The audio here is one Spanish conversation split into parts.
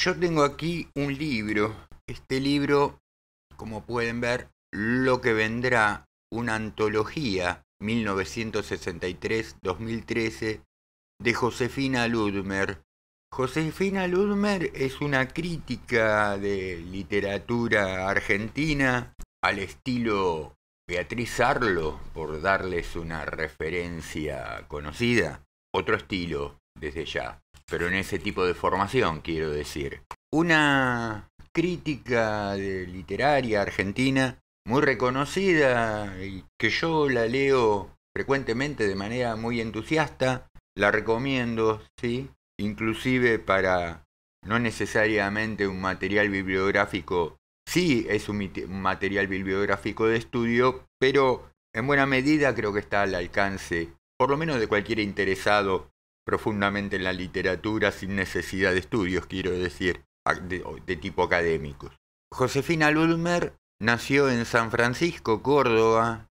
Yo tengo aquí un libro. Este libro, como pueden ver, Lo que vendrá, una antología 1963-2013 de Josefina Ludmer. Josefina Ludmer es una crítica de literatura argentina al estilo Beatriz Arlo, por darles una referencia conocida. Otro estilo, desde ya, pero en ese tipo de formación, quiero decir. Una crítica literaria argentina muy reconocida y que yo la leo frecuentemente de manera muy entusiasta. La recomiendo, ¿sí? Inclusive para no necesariamente un material bibliográfico. Sí, es un material bibliográfico de estudio, pero en buena medida creo que está al alcance, por lo menos de cualquier interesado profundamente en la literatura sin necesidad de estudios, quiero decir, de tipo académicos. Josefina Ludmer nació en San Francisco, Córdoba,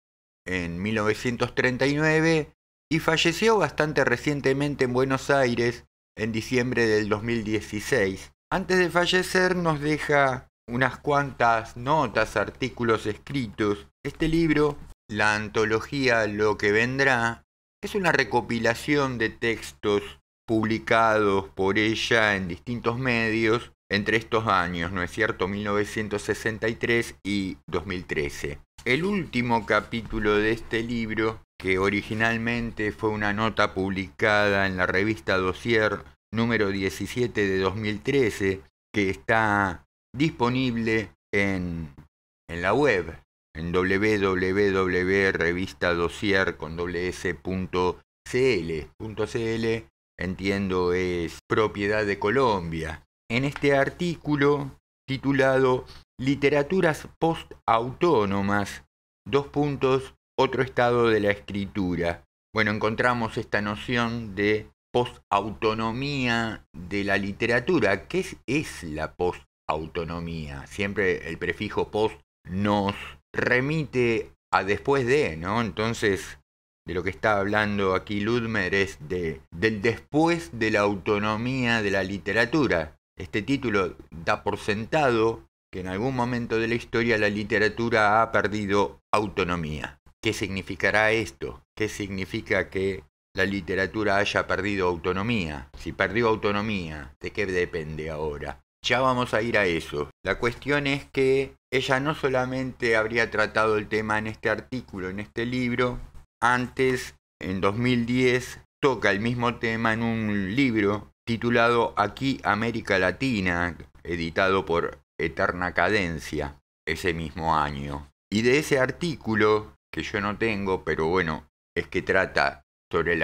en 1939 y falleció bastante recientemente en Buenos Aires en diciembre del 2016. Antes de fallecer nos deja unas cuantas notas, artículos escritos. Este libro, la antología Lo que vendrá, es una recopilación de textos publicados por ella en distintos medios entre estos años, ¿no es cierto?, 1963 y 2013. El último capítulo de este libro, que originalmente fue una nota publicada en la revista Dossier número 17 de 2013, que está disponible en la web, en www.revistadossier.cl. Entiendo es propiedad de Colombia. En este artículo titulado Literaturas post-autónomas, otro estado de la escritura. Bueno, encontramos esta noción de post-autonomía de la literatura. ¿Qué es la post-autonomía? Siempre el prefijo post nos remite a después de, ¿no? Entonces, de lo que está hablando aquí Ludmer es del después de la autonomía de la literatura. Este título da por sentado que en algún momento de la historia la literatura ha perdido autonomía. ¿Qué significará esto? ¿Qué significa que la literatura haya perdido autonomía? Si perdió autonomía, ¿de qué depende ahora? Ya vamos a ir a eso. La cuestión es que ella no solamente habría tratado el tema en este artículo, en este libro. Antes, en 2010, toca el mismo tema en un libro titulado Aquí América Latina, editado por Eterna Cadencia, ese mismo año. Y de ese artículo, que yo no tengo, pero bueno, es que trata sobre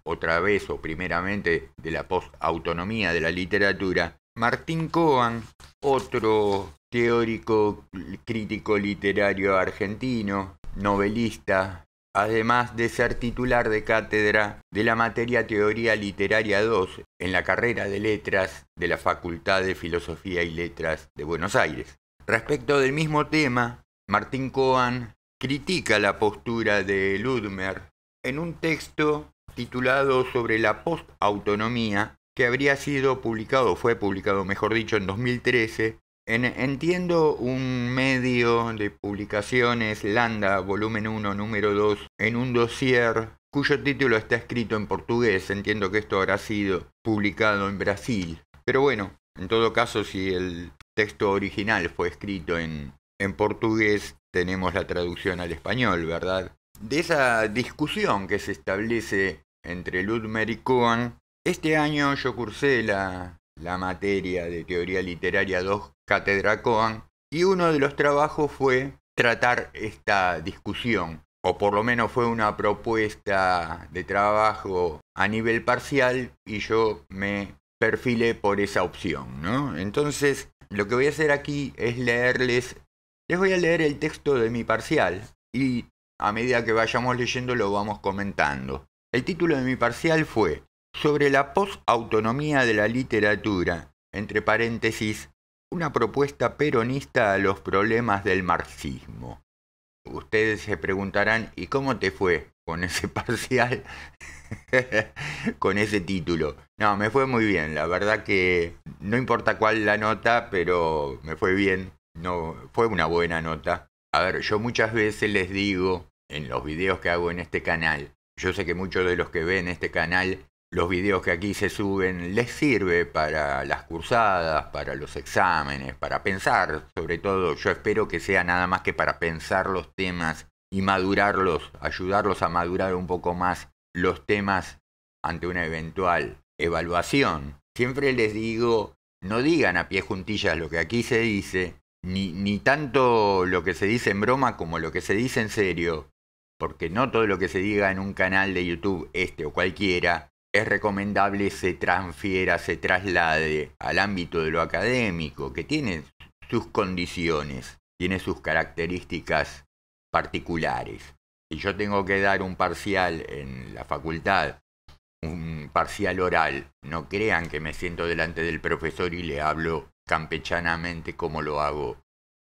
otra vez o primeramente de la post-autonomía de la literatura, Martín Coan, otro teórico crítico literario argentino, novelista, además de ser titular de cátedra de la materia Teoría Literaria 2 en la carrera de Letras de la Facultad de Filosofía y Letras de Buenos Aires. Respecto del mismo tema, Martín Coan critica la postura de Ludmer en un texto titulado Sobre la post-autonomía, que habría sido publicado, fue publicado mejor dicho, en 2013, entiendo un medio de publicaciones, Landa, volumen 1, número 2, en un dossier cuyo título está escrito en portugués. Entiendo que esto habrá sido publicado en Brasil. Pero bueno, en todo caso, si el texto original fue escrito en portugués, tenemos la traducción al español, ¿verdad? De esa discusión que se establece entre Ludmer y Coan, este año yo cursé la materia de Teoría Literaria 2, Cátedra Coan, y uno de los trabajos fue tratar esta discusión, o por lo menos fue una propuesta de trabajo a nivel parcial y yo me perfilé por esa opción, ¿no? Entonces, lo que voy a hacer aquí es les voy a leer el texto de mi parcial y a medida que vayamos leyendo lo vamos comentando. El título de mi parcial fue Sobre la post-autonomía de la literatura, entre paréntesis, una propuesta peronista a los problemas del marxismo. Ustedes se preguntarán, ¿y cómo te fue con ese parcial, con ese título. No, me fue muy bien, la verdad que no importa cuál la nota, pero me fue bien, no, fue una buena nota. A ver, yo muchas veces les digo en los videos que hago en este canal, yo sé que muchos de los que ven este canal, los videos que aquí se suben les sirve para las cursadas, para los exámenes, para pensar, sobre todo yo espero que sea nada más que para pensar los temas y madurarlos, ayudarlos a madurar un poco más los temas ante una eventual evaluación. Siempre les digo, no digan a pie juntillas lo que aquí se dice, ni tanto lo que se dice en broma como lo que se dice en serio, porque no todo lo que se diga en un canal de YouTube, este o cualquiera, es recomendable se transfiera, se traslade al ámbito de lo académico, que tiene sus condiciones, tiene sus características particulares. Si yo tengo que dar un parcial en la facultad, un parcial oral, no crean que me siento delante del profesor y le hablo campechanamente como lo hago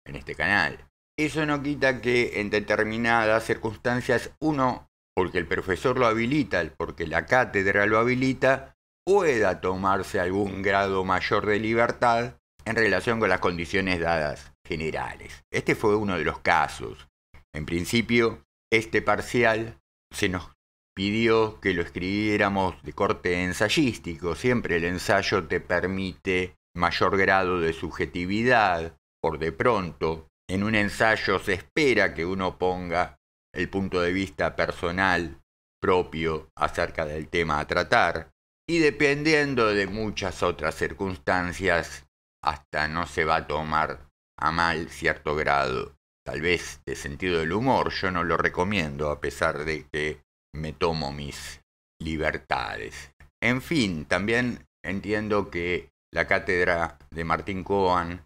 en este canal. Eso no quita que en determinadas circunstancias uno, porque el profesor lo habilita, porque la cátedra lo habilita, pueda tomarse algún grado mayor de libertad en relación con las condiciones dadas generales. Este fue uno de los casos. En principio, este parcial se nos pidió que lo escribiéramos de corte ensayístico. Siempre el ensayo te permite mayor grado de subjetividad. Por de pronto, en un ensayo se espera que uno ponga el punto de vista personal propio acerca del tema a tratar, y dependiendo de muchas otras circunstancias, hasta no se va a tomar a mal cierto grado, tal vez de sentido del humor. Yo no lo recomiendo, a pesar de que me tomo mis libertades. En fin, también entiendo que la cátedra de Martín Cohen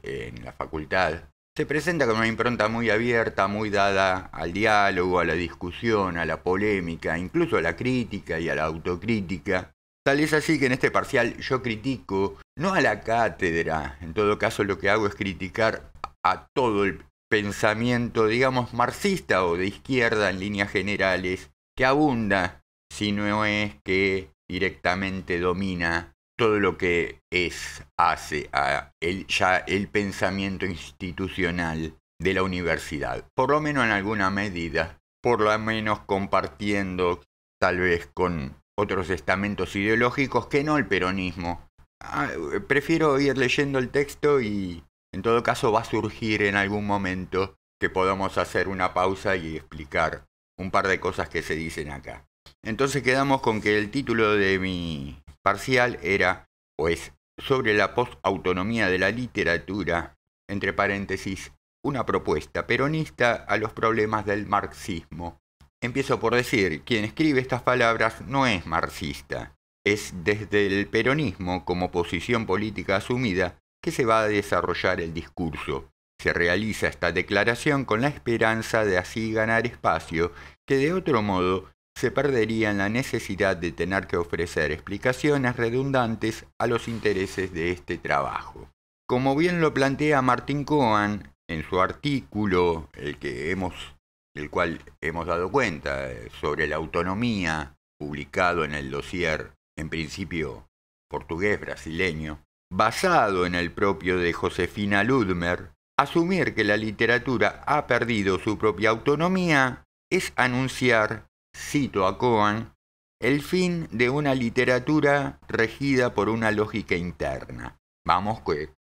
en la facultad se presenta con una impronta muy abierta, muy dada al diálogo, a la discusión, a la polémica, incluso a la crítica y a la autocrítica. Tal es así que en este parcial yo critico, no a la cátedra, en todo caso lo que hago es criticar a todo el pensamiento, digamos, marxista o de izquierda en líneas generales, que abunda, si no es que directamente domina todo lo que hace a el pensamiento institucional de la universidad, por lo menos en alguna medida, por lo menos compartiendo tal vez con otros estamentos ideológicos que no el peronismo. Prefiero ir leyendo el texto y en todo caso va a surgir en algún momento que podamos hacer una pausa y explicar un par de cosas que se dicen acá. Entonces quedamos con que el título de mi parcial era, pues, sobre la postautonomía de la literatura, entre paréntesis, una propuesta peronista a los problemas del marxismo. Empiezo por decir, quien escribe estas palabras no es marxista, es desde el peronismo como posición política asumida que se va a desarrollar el discurso. Se realiza esta declaración con la esperanza de así ganar espacio que de otro modo se perdería en la necesidad de tener que ofrecer explicaciones redundantes a los intereses de este trabajo. Como bien lo plantea Martín Cohen en su artículo, el cual hemos dado cuenta, sobre la autonomía, publicado en el dossier, en principio portugués brasileño, basado en el propio de Josefina Ludmer, asumir que la literatura ha perdido su propia autonomía es anunciar, cito a Cohen, el fin de una literatura regida por una lógica interna. Vamos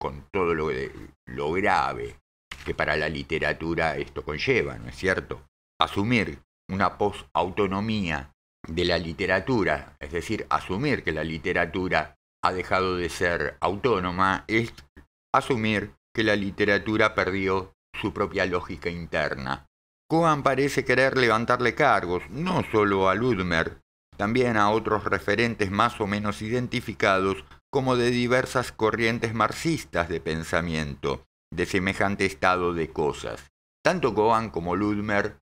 con todo lo grave que para la literatura esto conlleva, ¿no es cierto? Asumir una posautonomía de la literatura, es decir, asumir que la literatura ha dejado de ser autónoma, es asumir que la literatura perdió su propia lógica interna. Cohen parece querer levantarle cargos, no solo a Ludmer, también a otros referentes más o menos identificados como de diversas corrientes marxistas de pensamiento, de semejante estado de cosas. Tanto Cohen como Ludmer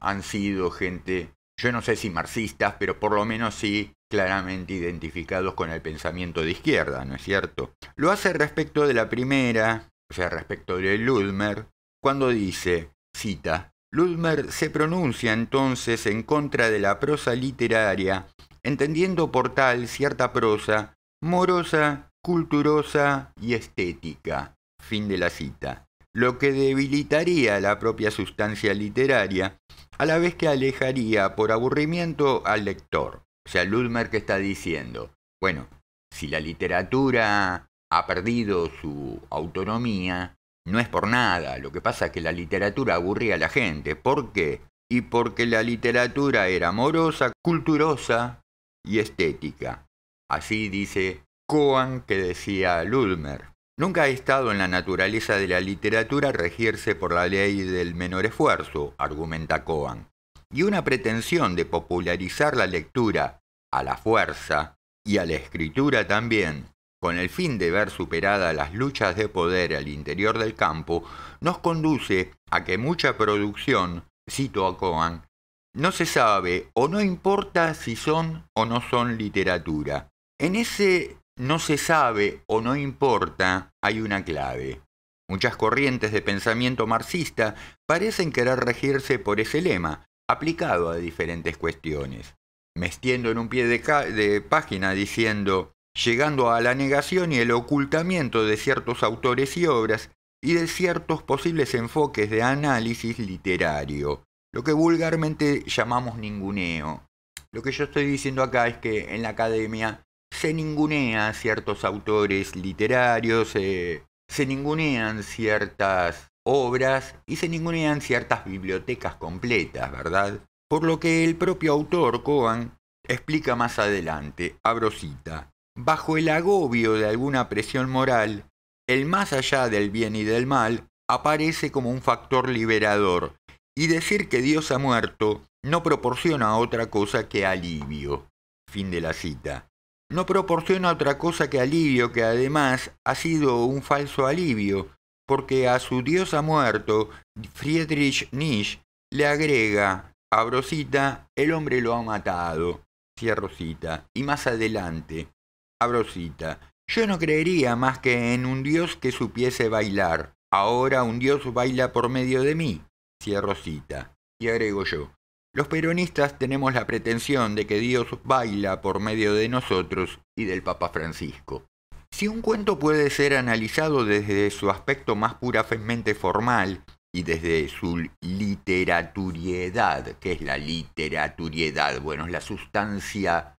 han sido gente, yo no sé si marxistas, pero por lo menos sí claramente identificados con el pensamiento de izquierda, ¿no es cierto? Lo hace respecto de la primera, o sea, respecto de Ludmer, cuando dice, cita, Ludmer se pronuncia entonces en contra de la prosa literaria, entendiendo por tal cierta prosa morosa, culturosa y estética. Fin de la cita. Lo que debilitaría la propia sustancia literaria, a la vez que alejaría por aburrimiento al lector. O sea, Ludmer, ¿qué está diciendo? Bueno, si la literatura ha perdido su autonomía, no es por nada. Lo que pasa es que la literatura aburría a la gente. ¿Por qué? Y porque la literatura era amorosa, culturosa y estética. Así dice Cohan, que decía Ludmer. Nunca ha estado en la naturaleza de la literatura regirse por la ley del menor esfuerzo, argumenta Cohan. Y una pretensión de popularizar la lectura a la fuerza y a la escritura también, con el fin de ver superadas las luchas de poder al interior del campo, nos conduce a que mucha producción, cito a Cohan, no se sabe o no importa si son o no son literatura. En ese no se sabe o no importa hay una clave. Muchas corrientes de pensamiento marxista parecen querer regirse por ese lema, aplicado a diferentes cuestiones. Me extiendo en un pie de página diciendo, llegando a la negación y el ocultamiento de ciertos autores y obras y de ciertos posibles enfoques de análisis literario, lo que vulgarmente llamamos ninguneo. Lo que yo estoy diciendo acá es que en la academia se ningunea a ciertos autores literarios, se ningunean ciertas obras y se ningunean ciertas bibliotecas completas, ¿verdad? Por lo que el propio autor, Cohan, explica más adelante, abro cita, bajo el agobio de alguna presión moral, el más allá del bien y del mal aparece como un factor liberador, y decir que Dios ha muerto no proporciona otra cosa que alivio. Fin de la cita. No proporciona otra cosa que alivio, que además ha sido un falso alivio, porque a su Dios ha muerto, Friedrich Nietzsche le agrega, abro cita, el hombre lo ha matado, cierro cita, y más adelante, abro cita, yo no creería más que en un Dios que supiese bailar, ahora un Dios baila por medio de mí, cierro cita, y agrego yo. Los peronistas tenemos la pretensión de que Dios baila por medio de nosotros y del Papa Francisco. Si un cuento puede ser analizado desde su aspecto más puramente formal y desde su literaturiedad, ¿qué es la literaturiedad? Bueno, es la sustancia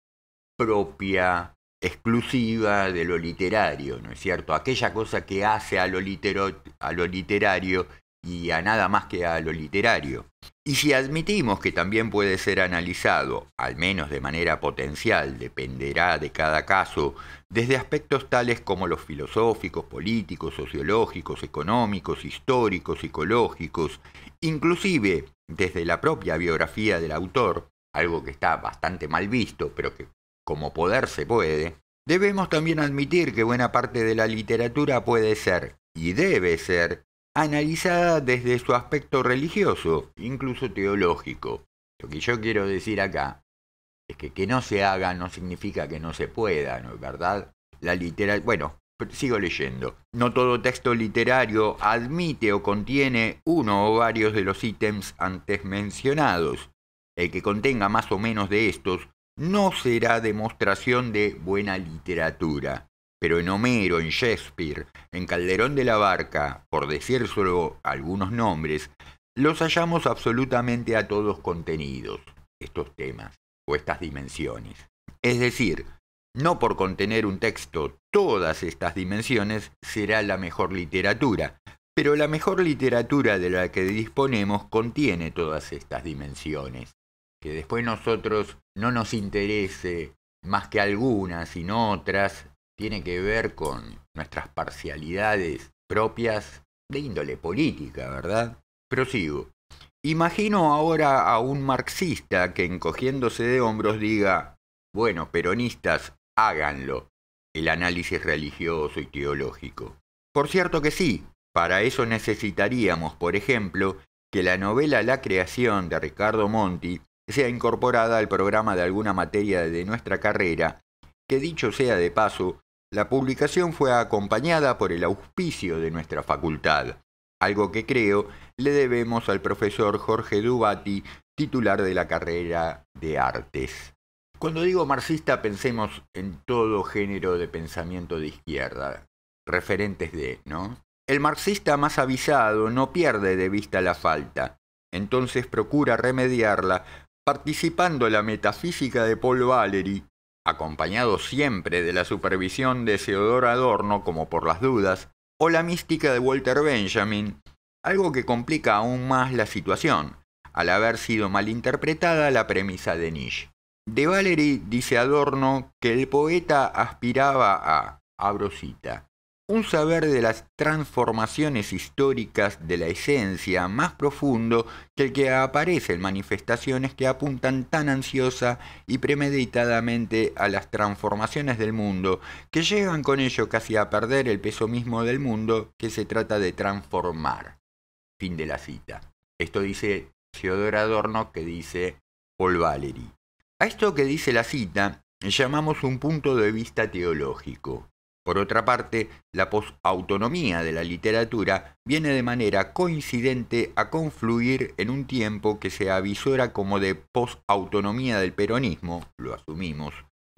propia, exclusiva de lo literario, ¿no es cierto? Aquella cosa que hace a lo literario y a nada más que a lo literario. Y si admitimos que también puede ser analizado, al menos de manera potencial, dependerá de cada caso, desde aspectos tales como los filosóficos, políticos, sociológicos, económicos, históricos, psicológicos, inclusive desde la propia biografía del autor, algo que está bastante mal visto, pero que como poder se puede, debemos también admitir que buena parte de la literatura puede ser, y debe ser, analizada desde su aspecto religioso, incluso teológico. Lo que yo quiero decir acá es que no se haga no significa que no se pueda, ¿no es verdad? La literatura, bueno, sigo leyendo. No todo texto literario admite o contiene uno o varios de los ítems antes mencionados. El que contenga más o menos de estos no será demostración de buena literatura. Pero en Homero, en Shakespeare, en Calderón de la Barca, por decir solo algunos nombres, los hallamos absolutamente a todos contenidos, estos temas o estas dimensiones. Es decir, no por contener un texto todas estas dimensiones será la mejor literatura, pero la mejor literatura de la que disponemos contiene todas estas dimensiones. Que después nosotros no nos interese más que algunas, sino otras, tiene que ver con nuestras parcialidades propias de índole política, ¿verdad? Prosigo. Imagino ahora a un marxista que encogiéndose de hombros diga, bueno, peronistas, háganlo, el análisis religioso y teológico. Por cierto que sí, para eso necesitaríamos, por ejemplo, que la novela La creación de Ricardo Monti sea incorporada al programa de alguna materia de nuestra carrera, que dicho sea de paso, la publicación fue acompañada por el auspicio de nuestra facultad, algo que creo le debemos al profesor Jorge Dubati, titular de la carrera de Artes. Cuando digo marxista, pensemos en todo género de pensamiento de izquierda, referentes de, ¿no? El marxista más avisado no pierde de vista la falta, entonces procura remediarla participando en la metafísica de Paul Valéry, acompañado siempre de la supervisión de Theodor Adorno como por las dudas, o la mística de Walter Benjamin, algo que complica aún más la situación, al haber sido malinterpretada la premisa de Nietzsche. De Valéry dice Adorno que el poeta aspiraba a, abro cita, un saber de las transformaciones históricas de la esencia más profundo que el que aparece en manifestaciones que apuntan tan ansiosa y premeditadamente a las transformaciones del mundo, que llegan con ello casi a perder el peso mismo del mundo que se trata de transformar. Fin de la cita. Esto dice Theodor Adorno, que dice Paul Valéry. A esto que dice la cita llamamos un punto de vista teológico. Por otra parte, la posautonomía de la literatura viene de manera coincidente a confluir en un tiempo que se avisora como de posautonomía del peronismo, lo asumimos,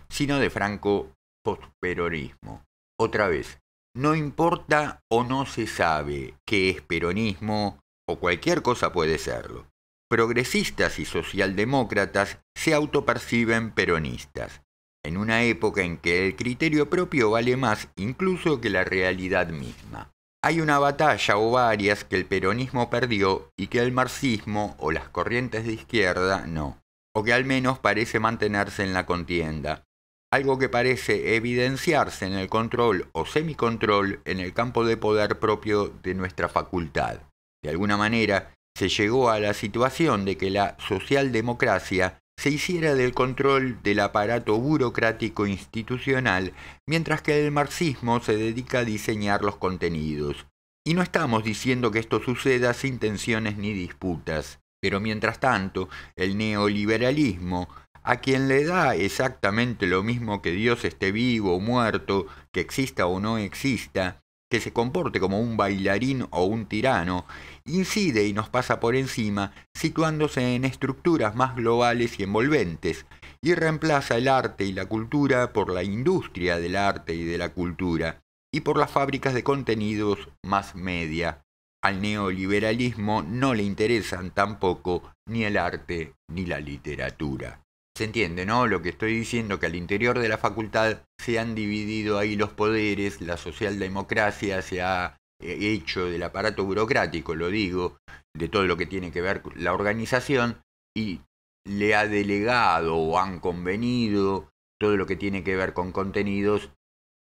sino de franco posperonismo. Otra vez, no importa o no se sabe qué es peronismo o cualquier cosa puede serlo. Progresistas y socialdemócratas se autoperciben peronistas, en una época en que el criterio propio vale más incluso que la realidad misma. Hay una batalla o varias que el peronismo perdió y que el marxismo o las corrientes de izquierda no, o que al menos parece mantenerse en la contienda, algo que parece evidenciarse en el control o semicontrol en el campo de poder propio de nuestra facultad. De alguna manera, se llegó a la situación de que la socialdemocracia se hiciera del control del aparato burocrático institucional, mientras que el marxismo se dedica a diseñar los contenidos. Y no estamos diciendo que esto suceda sin tensiones ni disputas, pero mientras tanto, el neoliberalismo, a quien le da exactamente lo mismo que Dios esté vivo o muerto, que exista o no exista, que se comporte como un bailarín o un tirano, incide y nos pasa por encima, situándose en estructuras más globales y envolventes, y reemplaza el arte y la cultura por la industria del arte y de la cultura, y por las fábricas de contenidos más media. Al neoliberalismo no le interesan tampoco ni el arte ni la literatura. Se entiende, ¿no? Lo que estoy diciendo, que al interior de la facultad se han dividido ahí los poderes, la socialdemocracia se ha hecho del aparato burocrático, lo digo, de todo lo que tiene que ver con la organización, y le ha delegado o han convenido todo lo que tiene que ver con contenidos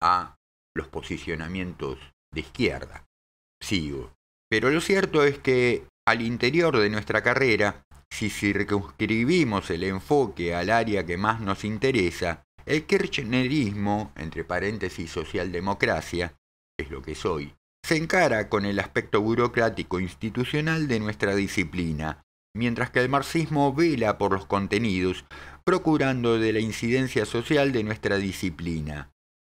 a los posicionamientos de izquierda. Sigo. Pero lo cierto es que al interior de nuestra carrera, si circunscribimos el enfoque al área que más nos interesa, el kirchnerismo, entre paréntesis socialdemocracia, es lo que soy, se encara con el aspecto burocrático institucional de nuestra disciplina, mientras que el marxismo vela por los contenidos, procurando de la incidencia social de nuestra disciplina.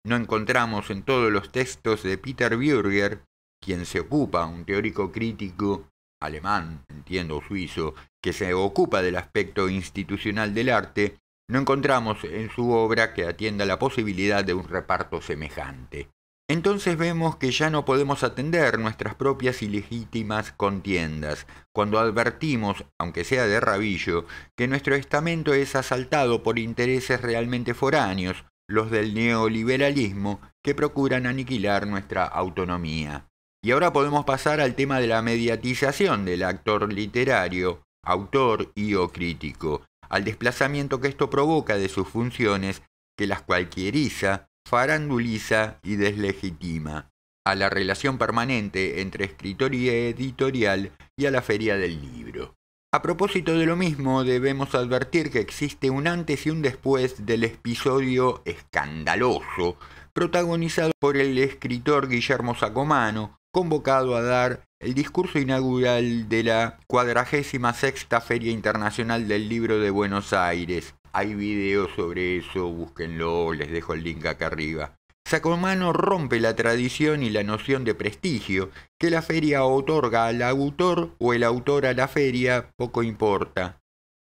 No encontramos en todos los textos de Peter Bürger, quien se ocupa, un teórico crítico alemán, entiendo, suizo, que se ocupa del aspecto institucional del arte, no encontramos en su obra que atienda la posibilidad de un reparto semejante. Entonces vemos que ya no podemos atender nuestras propias y legítimas contiendas, cuando advertimos, aunque sea de rabillo, que nuestro estamento es asaltado por intereses realmente foráneos, los del neoliberalismo, que procuran aniquilar nuestra autonomía. Y ahora podemos pasar al tema de la mediatización del actor literario, autor y o crítico, al desplazamiento que esto provoca de sus funciones, que las cualquieriza, faranduliza y deslegitima, a la relación permanente entre escritor y editorial y a la feria del libro. A propósito de lo mismo, debemos advertir que existe un antes y un después del episodio escandaloso protagonizado por el escritor Guillermo Sacomano, convocado a dar el discurso inaugural de la 46ª Feria Internacional del Libro de Buenos Aires. Hay videos sobre eso, búsquenlo, les dejo el link acá arriba. Sacomano rompe la tradición y la noción de prestigio que la feria otorga al autor o el autor a la feria, poco importa,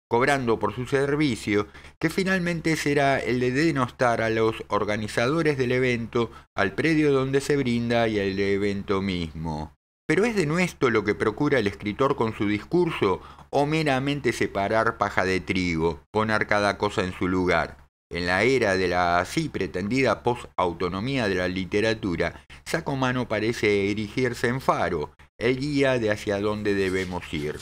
cobrando por su servicio, que finalmente será el de denostar a los organizadores del evento, al predio donde se brinda y al evento mismo. ¿Pero es denuesto lo que procura el escritor con su discurso o meramente separar paja de trigo, poner cada cosa en su lugar? En la era de la así pretendida post-autonomía de la literatura, Sacomano parece erigirse en faro, el guía de hacia dónde debemos ir.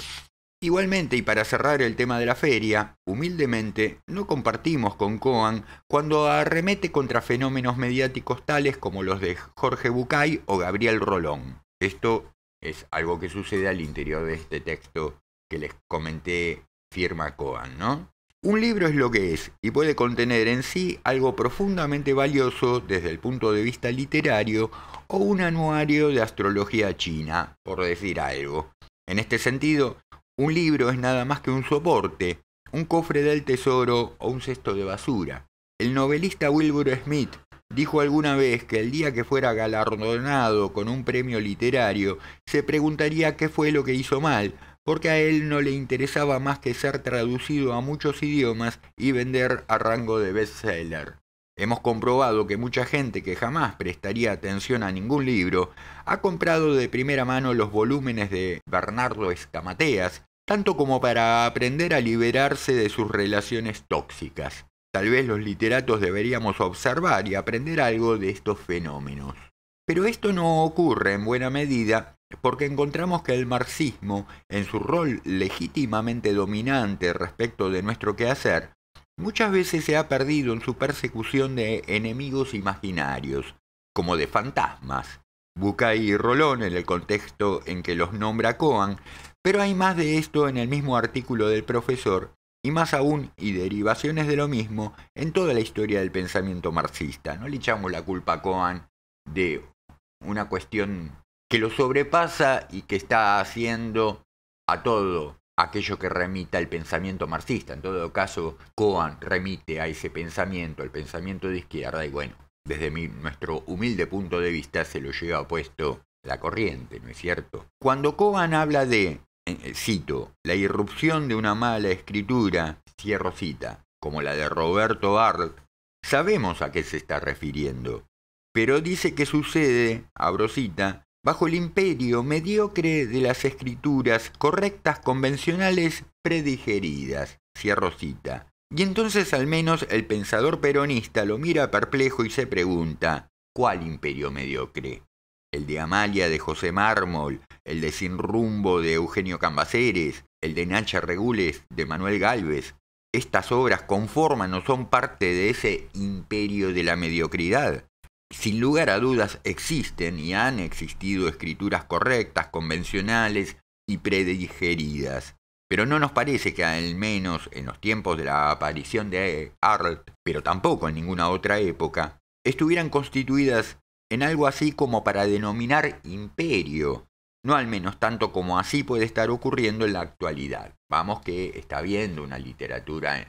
Igualmente, y para cerrar el tema de la feria, humildemente no compartimos con Coan cuando arremete contra fenómenos mediáticos tales como los de Jorge Bucay o Gabriel Rolón. Esto es algo que sucede al interior de este texto que les comenté, firma Coan, ¿no? Un libro es lo que es y puede contener en sí algo profundamente valioso desde el punto de vista literario o un anuario de astrología china, por decir algo. En este sentido, un libro es nada más que un soporte, un cofre del tesoro o un cesto de basura. El novelista Wilbur Smith dijo alguna vez que el día que fuera galardonado con un premio literario se preguntaría qué fue lo que hizo mal, porque a él no le interesaba más que ser traducido a muchos idiomas y vender a rango de bestseller. Hemos comprobado que mucha gente que jamás prestaría atención a ningún libro ha comprado de primera mano los volúmenes de Bernardo Escamateas, tanto como para aprender a liberarse de sus relaciones tóxicas. Tal vez los literatos deberíamos observar y aprender algo de estos fenómenos. Pero esto no ocurre en buena medida porque encontramos que el marxismo, en su rol legítimamente dominante respecto de nuestro quehacer, muchas veces se ha perdido en su persecución de enemigos imaginarios, como de fantasmas. Bucay y Rolón en el contexto en que los nombra Coan, pero hay más de esto en el mismo artículo del profesor, y más aún, y derivaciones de lo mismo, en toda la historia del pensamiento marxista. No le echamos la culpa a Coan de una cuestión que lo sobrepasa y que está haciendo a todo aquello que remita al pensamiento marxista. En todo caso, Coan remite a ese pensamiento, al pensamiento de izquierda, y bueno, desde nuestro humilde punto de vista se lo lleva puesto la corriente, ¿no es cierto? Cuando Coan habla de, cito, la irrupción de una mala escritura, cierro cita, como la de Roberto Arlt, sabemos a qué se está refiriendo, pero dice que sucede, abro cita, bajo el imperio mediocre de las escrituras correctas, convencionales, predigeridas, cierro cita. Y entonces al menos el pensador peronista lo mira perplejo y se pregunta, ¿cuál imperio mediocre? ¿El de Amalia de José Mármol, el de Sin Rumbo de Eugenio Cambaceres, el de Nacha Regules de Manuel Gálvez? ¿Estas obras conforman o son parte de ese imperio de la mediocridad? Sin lugar a dudas existen y han existido escrituras correctas, convencionales y predigeridas, pero no nos parece que al menos en los tiempos de la aparición de Arlt, pero tampoco en ninguna otra época, estuvieran constituidas en algo así como para denominar imperio, no al menos tanto como así puede estar ocurriendo en la actualidad. Vamos que está habiendo una literatura,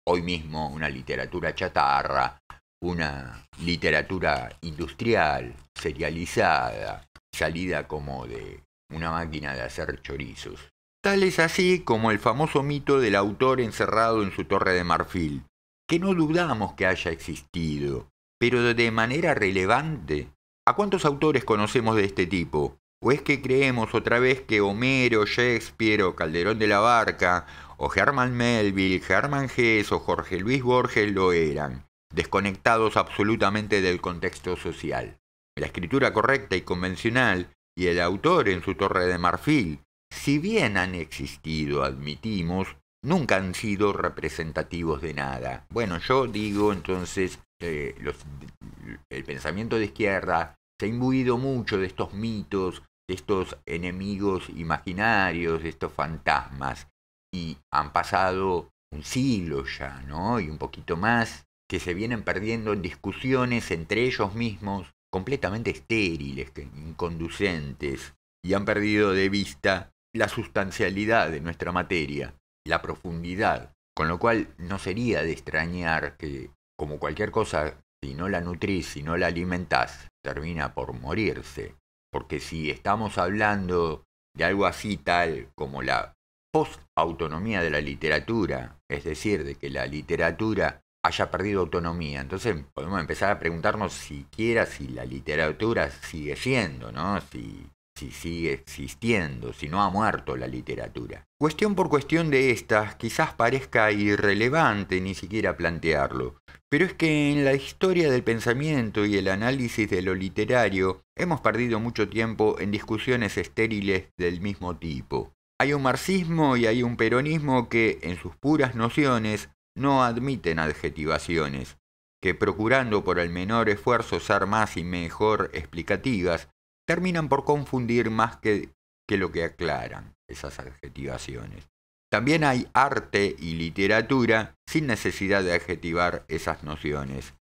hoy mismo una literatura chatarra, una literatura industrial, serializada, salida como de una máquina de hacer chorizos. Tal es así como el famoso mito del autor encerrado en su torre de marfil, que no dudamos que haya existido, pero de manera relevante. ¿A cuántos autores conocemos de este tipo? ¿O es que creemos otra vez que Homero, Shakespeare o Calderón de la Barca, o Herman Melville, Hermann Hesse o Jorge Luis Borges lo eran, desconectados absolutamente del contexto social? La escritura correcta y convencional y el autor en su torre de marfil, si bien han existido, admitimos, nunca han sido representativos de nada. Bueno, yo digo entonces, el pensamiento de izquierda se ha imbuido mucho de estos mitos, de estos enemigos imaginarios, de estos fantasmas, y han pasado un siglo ya, ¿no? Y un poquito más, que se vienen perdiendo en discusiones entre ellos mismos, completamente estériles, inconducentes, y han perdido de vista la sustancialidad de nuestra materia, la profundidad, con lo cual no sería de extrañar que, como cualquier cosa si no la nutrís, si no la alimentás, termina por morirse. Porque si estamos hablando de algo así tal como la post-autonomía de la literatura, es decir, de que la literatura haya perdido autonomía, entonces podemos empezar a preguntarnos siquiera si la literatura sigue siendo, ¿no? Si sigue existiendo, si no ha muerto la literatura. Cuestión por cuestión de estas, quizás parezca irrelevante ni siquiera plantearlo, pero es que en la historia del pensamiento y el análisis de lo literario hemos perdido mucho tiempo en discusiones estériles del mismo tipo. Hay un marxismo y hay un peronismo que, en sus puras nociones, no admiten adjetivaciones, que procurando por el menor esfuerzo ser más y mejor explicativas, terminan por confundir más que lo que aclaran esas adjetivaciones. También hay arte y literatura sin necesidad de adjetivar esas nociones.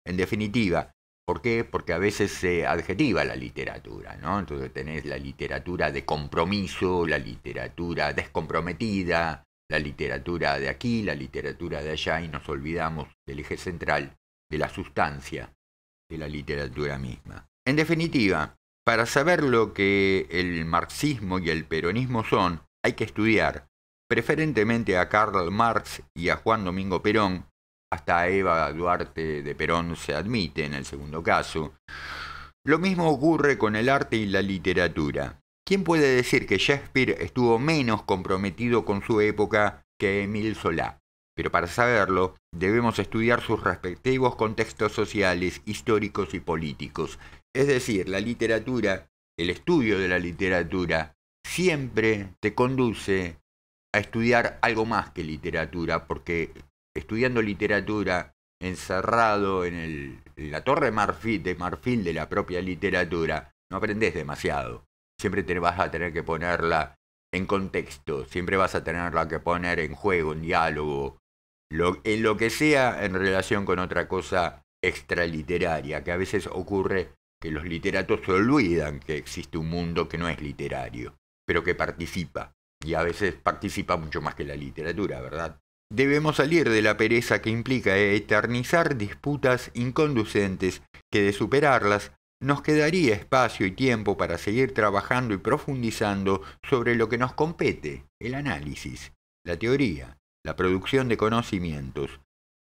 En definitiva, ¿por qué? Porque a veces se adjetiva la literatura, ¿no? Entonces tenés la literatura de compromiso, la literatura descomprometida, la literatura de aquí, la literatura de allá, y nos olvidamos del eje central, de la sustancia de la literatura misma. En definitiva, para saber lo que el marxismo y el peronismo son, hay que estudiar, preferentemente a Karl Marx y a Juan Domingo Perón, hasta a Eva Duarte de Perón se admite en el segundo caso. Lo mismo ocurre con el arte y la literatura. ¿Quién puede decir que Shakespeare estuvo menos comprometido con su época que Émile Zola? Pero para saberlo, debemos estudiar sus respectivos contextos sociales, históricos y políticos. Es decir, la literatura, el estudio de la literatura, siempre te conduce a estudiar algo más que literatura, porque estudiando literatura, encerrado en la torre de marfil de la propia literatura, no aprendes demasiado. Siempre te vas a tener que ponerla en contexto, siempre vas a tenerla que poner en juego, en diálogo, en lo que sea en relación con otra cosa extraliteraria, que a veces ocurre que los literatos se olvidan que existe un mundo que no es literario, pero que participa, y a veces participa mucho más que la literatura, ¿verdad? Debemos salir de la pereza que implica eternizar disputas inconducentes, que de superarlas nos quedaría espacio y tiempo para seguir trabajando y profundizando sobre lo que nos compete, el análisis, la teoría, la producción de conocimientos,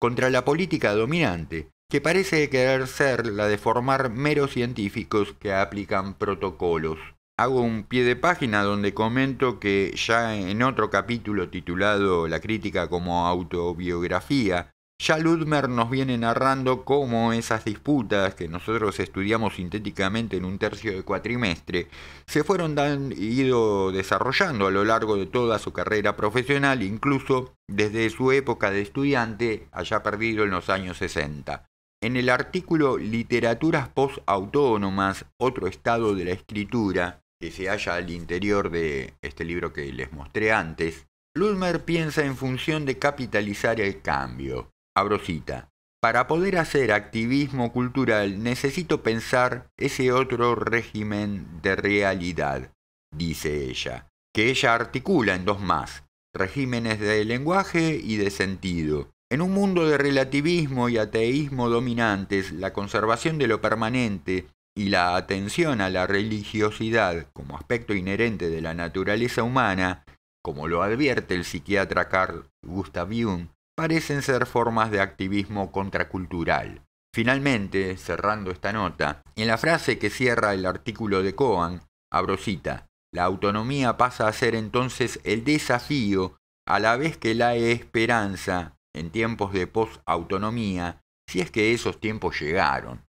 contra la política dominante, que parece querer ser la de formar meros científicos que aplican protocolos. Hago un pie de página donde comento que ya en otro capítulo titulado La crítica como autobiografía, ya Ludmer nos viene narrando cómo esas disputas que nosotros estudiamos sintéticamente en un tercio de cuatrimestre se fueron ido desarrollando a lo largo de toda su carrera profesional, incluso desde su época de estudiante, allá perdido en los años 60. En el artículo Literaturas post-autónomas, otro estado de la escritura, que se halla al interior de este libro que les mostré antes, Ludmer piensa en función de capitalizar el cambio. Abro cita. Para poder hacer activismo cultural necesito pensar ese otro régimen de realidad, dice ella, que ella articula en dos más, regímenes de lenguaje y de sentido. En un mundo de relativismo y ateísmo dominantes, la conservación de lo permanente y la atención a la religiosidad como aspecto inherente de la naturaleza humana, como lo advierte el psiquiatra Carl Gustav Jung, parecen ser formas de activismo contracultural. Finalmente, cerrando esta nota, en la frase que cierra el artículo de Cohen, abro cita, la autonomía pasa a ser entonces el desafío a la vez que la esperanza en tiempos de post-autonomía, si es que esos tiempos llegaron.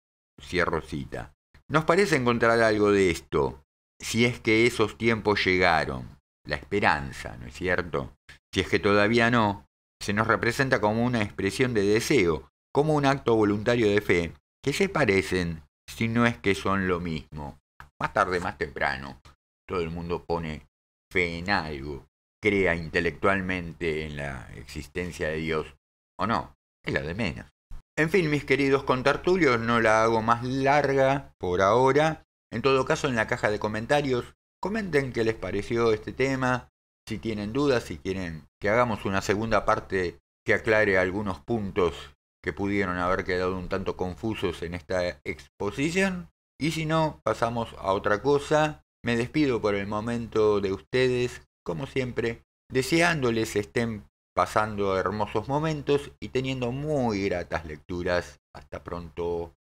Cierro cita. Nos parece encontrar algo de esto, si es que esos tiempos llegaron, la esperanza, ¿no es cierto? Si es que todavía no, se nos representa como una expresión de deseo, como un acto voluntario de fe, que se parecen, si no es que son lo mismo. Más tarde, más temprano, todo el mundo pone fe en algo, crea intelectualmente en la existencia de Dios, o no, es la de menos. En fin, mis queridos contertulios, no la hago más larga por ahora. En todo caso, en la caja de comentarios, comenten qué les pareció este tema, si tienen dudas, si quieren que hagamos una segunda parte que aclare algunos puntos que pudieron haber quedado un tanto confusos en esta exposición. Y si no, pasamos a otra cosa. Me despido por el momento de ustedes, como siempre, deseándoles estén pasando hermosos momentos y teniendo muy gratas lecturas. Hasta pronto.